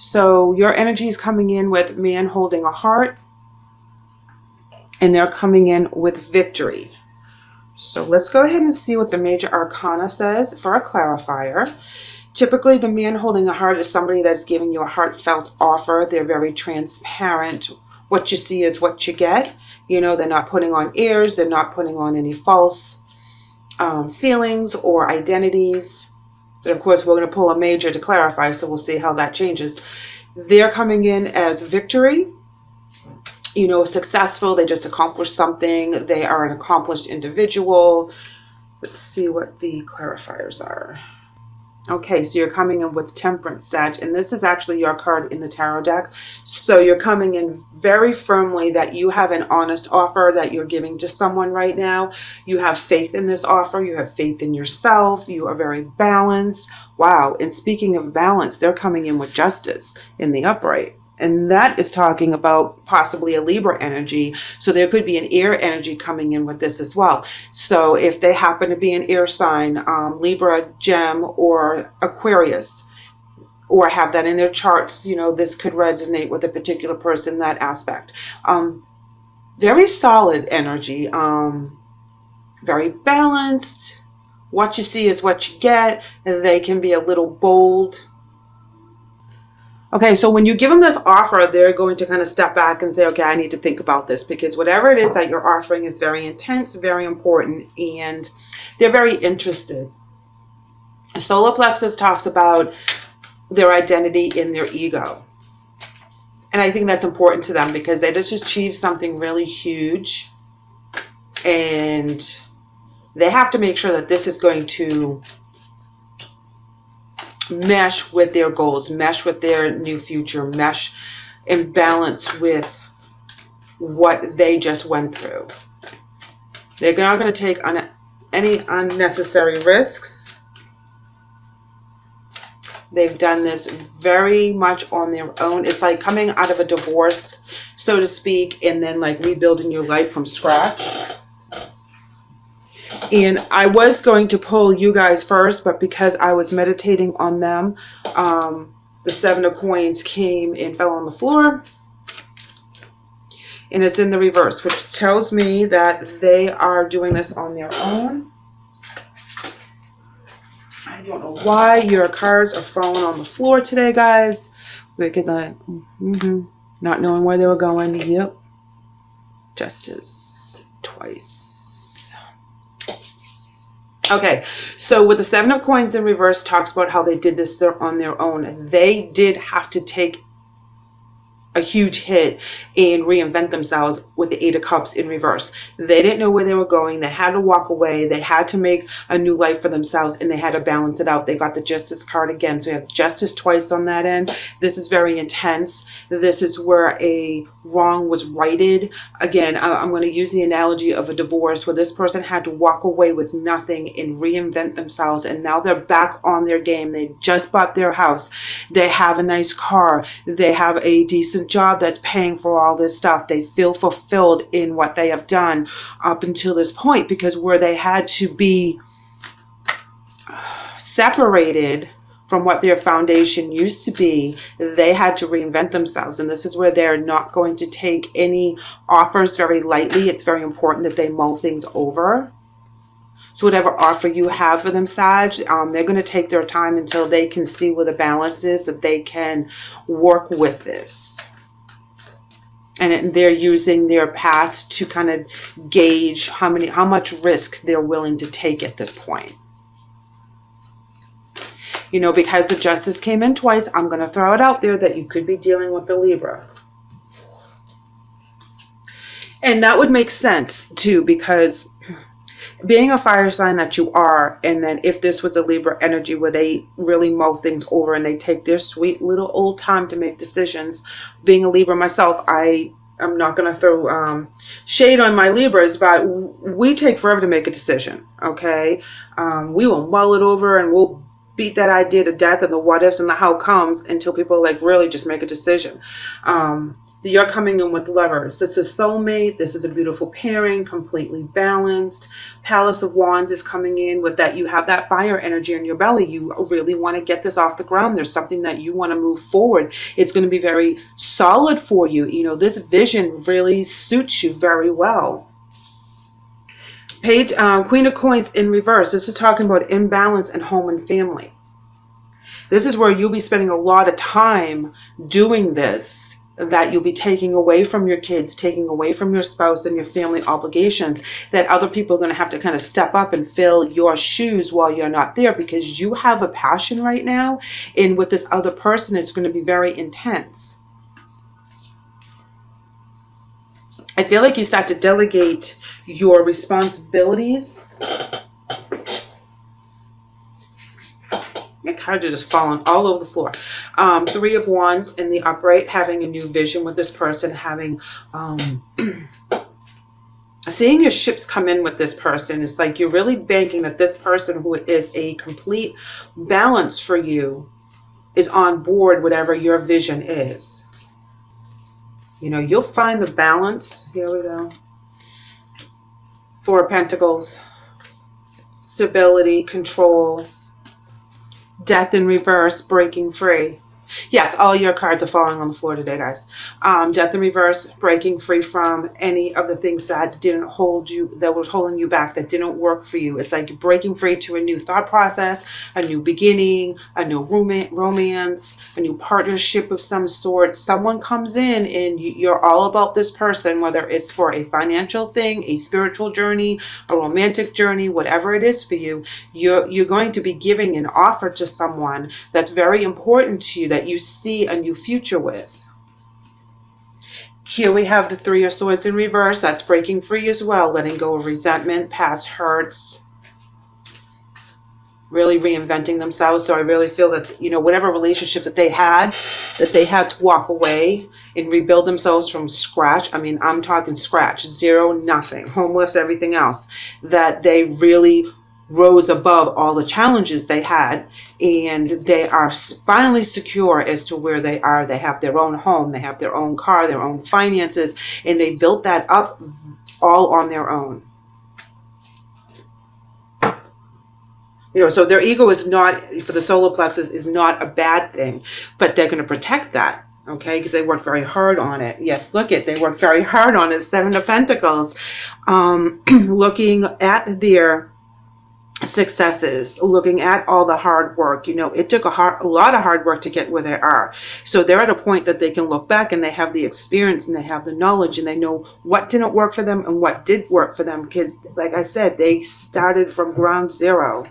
So your energy is coming in with man holding a heart, and they're coming in with victory. So let's go ahead and see what the major arcana says for a clarifier. Typically, the man holding a heart is somebody that's giving you a heartfelt offer. They're very transparent. What you see is what you get. You know, they're not putting on airs. They're not putting on any false feelings or identities. But of course, we're going to pull a major to clarify, so we'll see how that changes. They're coming in as victory. You know, successful. They just accomplished something. They are an accomplished individual. Let's see what the clarifiers are. Okay, so you're coming in with Temperance, Sag, and this is actually your card in the tarot deck. So you're coming in very firmly that you have an honest offer that you're giving to someone right now. You have faith in this offer. You have faith in yourself. You are very balanced. Wow, and speaking of balance, they're coming in with Justice in the upright. And that is talking about possibly a Libra energy. So there could be an air energy coming in with this as well. So if they happen to be an air sign, Libra, Gem, or Aquarius, or have that in their charts, you know, this could resonate with a particular person in that aspect. Very solid energy, very balanced. What you see is what you get. They can be a little bold. Okay, so when you give them this offer, they're going to kind of step back and say, okay, I need to think about this, because whatever it is that you're offering is very intense, very important, and they're very interested. Solar plexus talks about their identity in their ego. And I think that's important to them because they just achieved something really huge, and they have to make sure that this is going to mesh with their goals, mesh with their new future, mesh and balance with what they just went through. They're not going to take any unnecessary risks. They've done this very much on their own. It's like coming out of a divorce, so to speak, and then like rebuilding your life from scratch. And I was going to pull you guys first, but because I was meditating on them, the Seven of Coins came and fell on the floor. And it's in the reverse, which tells me that they are doing this on their own. I don't know why your cards are falling on the floor today, guys. Because not knowing where they were going. Yep. Justice twice. Okay, so with the Seven of Coins in reverse, talks about how they did this on their own. They did have to take a huge hit and reinvent themselves with the Eight of Cups in reverse. They didn't know where they were going. They had to walk away. They had to make a new life for themselves, and they had to balance it out. They got the Justice card again. So you have Justice twice on that end. This is very intense. This is where a wrong was righted. Again, I'm going to use the analogy of a divorce where this person had to walk away with nothing and reinvent themselves, and now they're back on their game. They just bought their house. They have a nice car. They have a decent job that's paying for all this stuff. They feel fulfilled in what they have done up until this point, because where they had to be separated from what their foundation used to be, they had to reinvent themselves. And this is where they're not going to take any offers very lightly. It's very important that they mull things over. So whatever offer you have for them, Sag, they're going to take their time until they can see where the balance is, that they can work with this. And they're using their past to kind of gauge how much risk they're willing to take at this point. You know, because the Justice came in twice, I'm going to throw it out there that you could be dealing with the Libra. And that would make sense too, because being a fire sign that you are, and then if this was a Libra energy where they really mull things over and they take their sweet little old time to make decisions, being a Libra myself, I'm not going to throw shade on my Libras, but we take forever to make a decision, okay? We will mull it over and we'll beat that idea to death and the what ifs and the how comes until people like really just make a decision. You're coming in with Lovers. This is soulmate. This is a beautiful pairing, completely balanced. Palace of Wands is coming in with that. You have that fire energy in your belly. You really want to get this off the ground. There's something that you want to move forward. It's going to be very solid for you. You know, this vision really suits you very well. Page, Queen of Coins in reverse. This is talking about imbalance in home and family. This is where you'll be spending a lot of time doing this, that you'll be taking away from your kids, taking away from your spouse and your family obligations, that other people are going to have to kind of step up and fill your shoes while you're not there, because you have a passion right now, and with this other person, it's going to be very intense. I feel like you start to delegate your responsibilities. Your cards are just falling all over the floor. Three of Wands in the upright, having a new vision with this person, having seeing your ships come in with this person. It's like you're really banking that this person, who is a complete balance for you, is on board whatever your vision is. You know, you'll find the balance. Here we go. Four of Pentacles. Stability, control. Death in reverse, breaking free. Yes, all your cards are falling on the floor today, guys. Death in reverse, breaking free from any of the things that didn't hold you, that was holding you back, that didn't work for you. It's like you're breaking free to a new thought process, a new beginning, a new romance, a new partnership of some sort. Someone comes in and you're all about this person, whether it's for a financial thing, a spiritual journey, a romantic journey, whatever it is for you. You're going to be giving an offer to someone that's very important to you, that you see a new future with. Here we have the Three of Swords in reverse. That's breaking free as well, letting go of resentment, past hurts, really reinventing themselves. So I really feel that, you know, whatever relationship that they had to walk away and rebuild themselves from scratch. I mean, I'm talking scratch, zero, nothing, homeless, everything else, that they really rose above all the challenges they had, and they are finally secure as to where they are. They have their own home, they have their own car, their own finances, and they built that up all on their own. You know, so their ego is not, for the solar plexus, is not a bad thing, but they're going to protect that. Okay, because they worked very hard on it. Yes, look at, they worked very hard on it. Seven of Pentacles. Looking at their successes, looking at all the hard work. You know, it took a lot of hard work to get where they are. So they're at a point that they can look back and they have the experience and they have the knowledge and they know what didn't work for them and what did work for them, because like I said, they started from ground zero.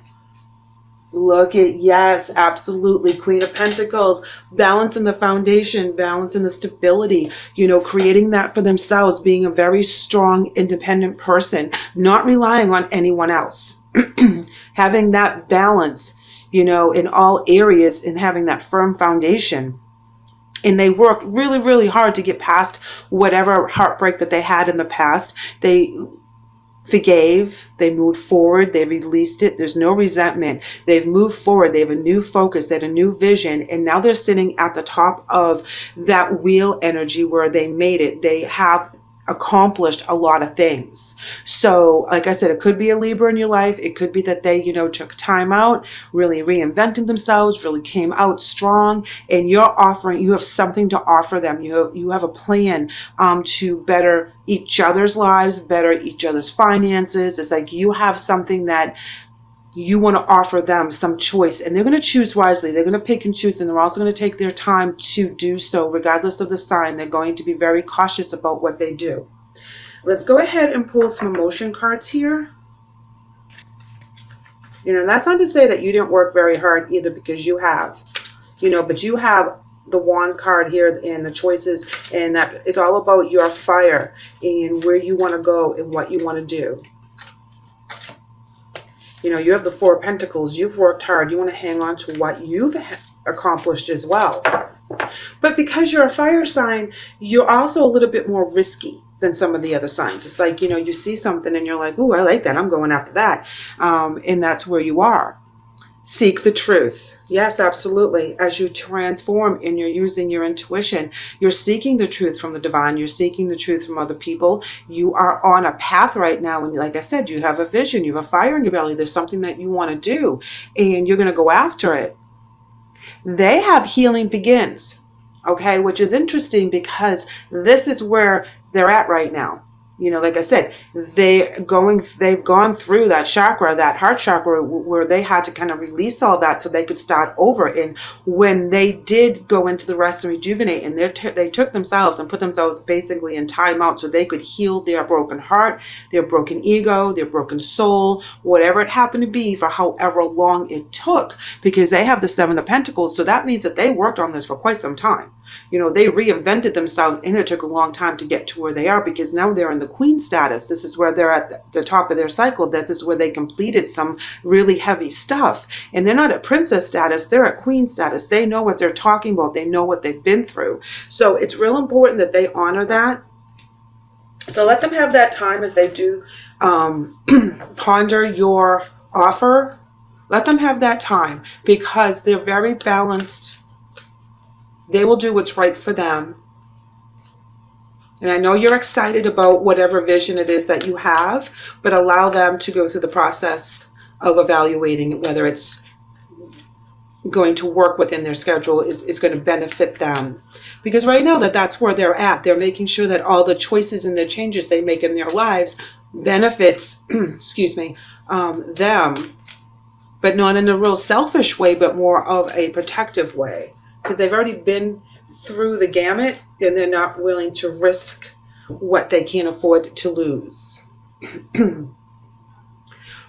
Look at, yes, absolutely. Queen of Pentacles, balance in the foundation, balance in the stability, you know, creating that for themselves, being a very strong, independent person, not relying on anyone else. Having that balance, you know, in all areas, and having that firm foundation. And they worked really, really hard to get past whatever heartbreak that they had in the past. They forgave, they moved forward, they released it. There's no resentment. They've moved forward. They have a new focus, they had a new vision, and now they're sitting at the top of that wheel energy where they made it. They have accomplished a lot of things. So like I said, it could be a Libra in your life. It could be that they, you know, took time out, really reinvented themselves, really came out strong, and you have something to offer them. You have a plan to better each other's lives, better each other's finances. It's like you have something that you want to offer them, some choice, and they're going to choose wisely. They're going to pick and choose, and they're also going to take their time to do so, regardless of the sign. They're going to be very cautious about what they do. Let's go ahead and pull some emotion cards here. You know, that's not to say that you didn't work very hard either, because you have, you know, but you have the wand card here and the choices, and that it's all about your fire and where you want to go and what you want to do. You know, you have the Four of Pentacles. You've worked hard. You want to hang on to what you've accomplished as well. But because you're a fire sign, you're also a little bit more risky than some of the other signs. It's like, you know, you see something and you're like, ooh, I like that. I'm going after that. And that's where you are. Seek the truth. Yes, absolutely. As you transform and you're using your intuition, you're seeking the truth from the divine. You're seeking the truth from other people. You are on a path right now. And like I said, you have a vision. You have a fire in your belly. There's something that you want to do, and you're going to go after it. They have healing begins. Okay, which is interesting because this is where they're at right now. You know, like I said, they've gone through that chakra, that heart chakra, where they had to kind of release all that so they could start over. And when they did go into the rest and rejuvenate, and they took themselves and put themselves basically in timeout so they could heal their broken heart, their broken ego, their broken soul, whatever it happened to be, for however long it took, because they have the Seven of Pentacles. So that means that they worked on this for quite some time. You know, they reinvented themselves, and it took a long time to get to where they are, because now they're in the queen status. This is where they're at the top of their cycle. That is where they completed some really heavy stuff. And they're not at princess status. They're at queen status. They know what they're talking about. They know what they've been through. So it's real important that they honor that. So let them have that time as they do ponder your offer. Let them have that time, because they're very balanced. They will do what's right for them. And I know you're excited about whatever vision it is that you have, but allow them to go through the process of evaluating whether it's going to work within their schedule, is going to benefit them. Because right now that's where they're at. They're making sure that all the choices and the changes they make in their lives benefits, excuse me, them, but not in a real selfish way, but more of a protective way. Because they've already been through the gamut, and they're not willing to risk what they can't afford to lose. All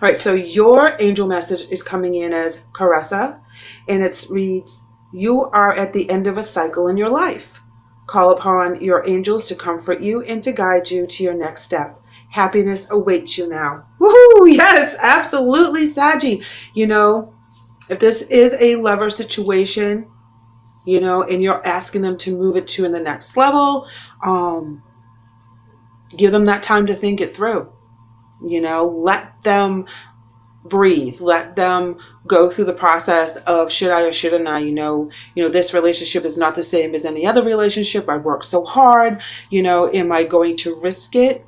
right, so your angel message is coming in as Caressa, and it reads, you are at the end of a cycle in your life. Call upon your angels to comfort you and to guide you to your next step. Happiness awaits you now. Woohoo! Yes, absolutely, Saggy. You know, if this is a lover situation, you know, and you're asking them to move it to the next level, give them that time to think it through. You know, let them breathe. Let them go through the process of should I or shouldn't I. You know, this relationship is not the same as any other relationship. I work so hard. You know, am I going to risk it?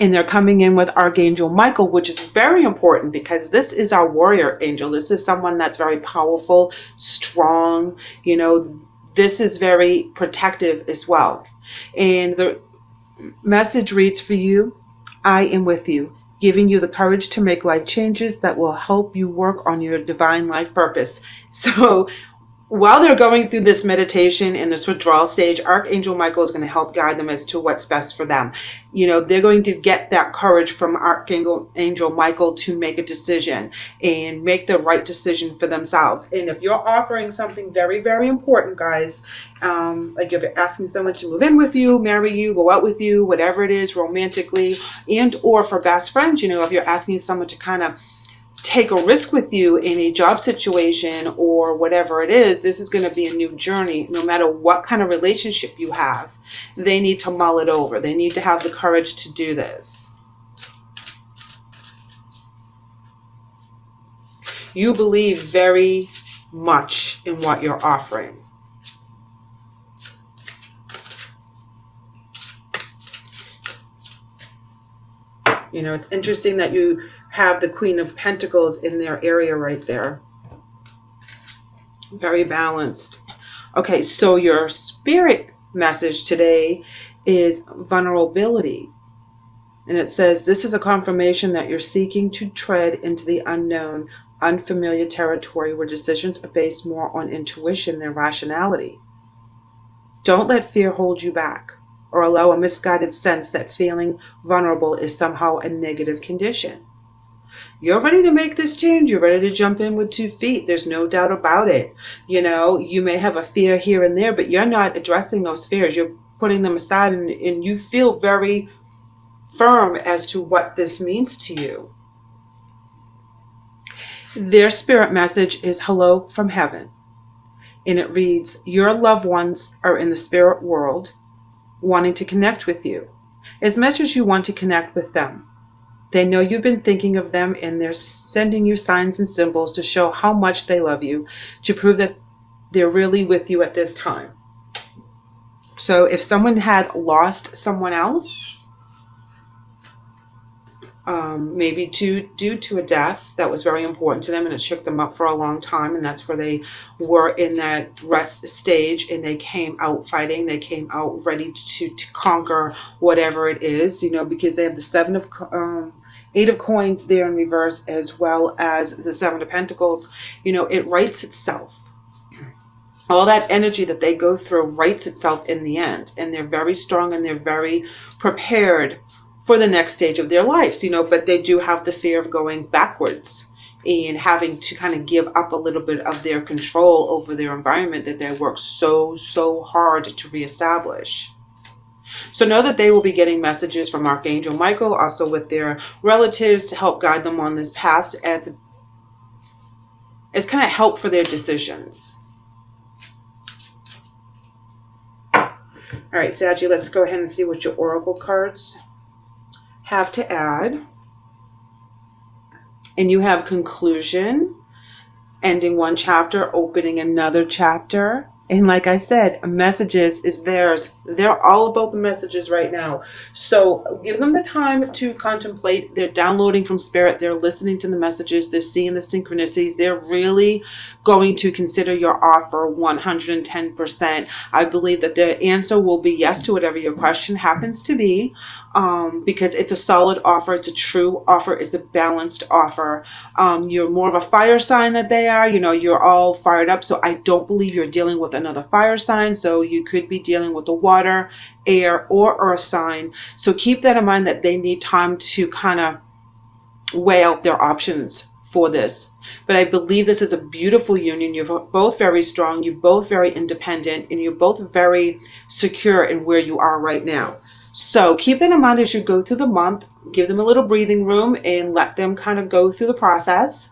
And they're coming in with Archangel Michael, which is very important, because this is our warrior angel. This is someone that's very powerful, strong. You know, this is very protective as well. And the message reads for you, I am with you, giving you the courage to make life changes that will help you work on your divine life purpose. So while they're going through this meditation in this withdrawal stage, Archangel Michael is going to help guide them as to what's best for them. You know, they're going to get that courage from Archangel Michael to make a decision and make the right decision for themselves. And if you're offering something very, very important, guys, like if you're asking someone to move in with you, marry you, go out with you, whatever it is, romantically, and or for best friends, you know, if you're asking someone to kind of take a risk with you in a job situation or whatever it is, this is going to be a new journey. No matter what kind of relationship you have, they need to mull it over. They need to have the courage to do this. You believe very much in what you're offering. You know, it's interesting that you have the Queen of Pentacles in their area right there. Very balanced. Okay, so your spirit message today is vulnerability. And it says, this is a confirmation that you're seeking to tread into the unknown, unfamiliar territory where decisions are based more on intuition than rationality. Don't let fear hold you back, or allow a misguided sense that feeling vulnerable is somehow a negative condition. You're ready to make this change. You're ready to jump in with 2 feet. There's no doubt about it. You know, you may have a fear here and there, but you're not addressing those fears. You're putting them aside, and you feel very firm as to what this means to you. Their spirit message is hello from heaven. And it reads, your loved ones are in the spirit world wanting to connect with you as much as you want to connect with them. They know you've been thinking of them, and they're sending you signs and symbols to show how much they love you, to prove that they're really with you at this time. So if someone had lost someone else, maybe due to a death that was very important to them, and it shook them up for a long time, and that's where they were in that rest stage, and they came out fighting. They came out ready to conquer whatever it is, you know, because they have the Eight of Coins there in reverse, as well as the Seven of Pentacles. You know, it writes itself. All that energy that they go through writes itself in the end, and they're very strong, and they're very prepared for the next stage of their lives, you know, but they do have the fear of going backwards and having to kind of give up a little bit of their control over their environment that they work so hard to reestablish. So know that they will be getting messages from Archangel Michael, also with their relatives, to help guide them on this path as kind of help for their decisions. All right, Saggy, let's go ahead and see what your oracle cards have to add. And you have conclusion, ending one chapter, opening another chapter. And like I said, messages is theirs. They're all about the messages right now. So give them the time to contemplate. They're downloading from spirit. They're listening to the messages. They're seeing the synchronicities. They're really going to consider your offer 110%. I believe that their answer will be yes to whatever your question happens to be, because it's a solid offer. It's a true offer. It's a balanced offer. You're more of a fire sign than they are. You know, you're all fired up. So I don't believe you're dealing with another fire sign. So you could be dealing with a water, air, or earth sign. So keep that in mind, that they need time to kind of weigh out their options for this. But I believe this is a beautiful union. You're both very strong. You're both very independent, and you're both very secure in where you are right now. So keep that in mind as you go through the month. Give them a little breathing room and let them kind of go through the process.